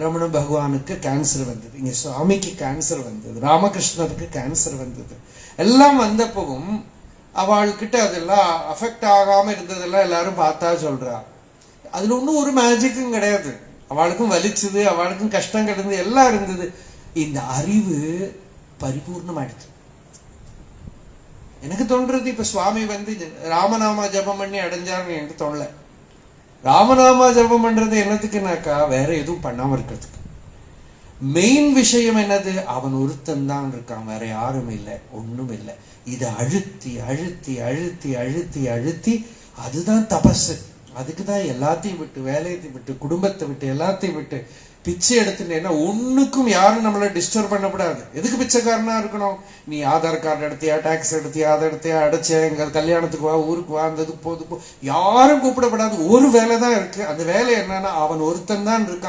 ரமண பகவானுக்கு கேன்சர் வந்தது, இங்க சுவாமிக்கு கேன்சர் வந்தது, ராமகிருஷ்ணருக்கு கேன்சர் வந்தது. எல்லாம் வந்தப்பவும் அவள்கிட்ட அதெல்லாம் அஃபெக்ட் ஆகாம இருந்ததெல்லாம் எல்லாரும் பார்த்தா சொல்றா. அதுல ஒன்றும் ஒரு மேஜிக்கும் கிடையாது. அவளுக்கும் வலிச்சது, அவளுக்கும் கஷ்டம் கிடந்தது, எல்லாம் இருந்தது. இந்த அறிவு பரிபூர்ணமாயிடுச்சு. எனக்கு தோன்றது இப்ப சுவாமி ராமநாமா ஜபம் பண்ணி அடைஞ்சாருன்னு எனக்கு தோணல. ராமநாமா ஜபம் பண்றது என்னத்துக்குனாக்கா வேற எதுவும் பண்ணாம இருக்கிறதுக்கு. மெயின் விஷயம் என்னது? அவன் ஒருத்தன் தான் இருக்கான், வேற யாரும் இல்லை, ஒண்ணும் இல்லை. இதை அழுத்தி அழுத்தி அழுத்தி அழுத்தி அழுத்தி அதுதான் தபசு. அதுக்குதான் எல்லாத்தையும் விட்டு, வேலையை விட்டு, குடும்பத்தை விட்டு, எல்லாத்தையும் விட்டு பிச்சை எடுத்துட்டேன்னா ஒண்ணுக்கும் யாரும் நம்மளை டிஸ்டர்ப் பண்ணக்கூடாது. எதுக்கு பிச்சைக்காரனா இருக்கணும்? நீ ஆதார் கார்டு எடுத்தியா, டாக்ஸ் எடுத்தியா, அதை எடுத்தியா, அடைச்சியா, எங்க கல்யாணத்துக்கு வா, ஊருக்கு வா, அந்த இது போது யாரும் கூப்பிடப்படாது. ஒரு வேலை தான் இருக்கு. அந்த வேலை என்னன்னா அவன் ஒருத்தன் தான் இருக்கான்.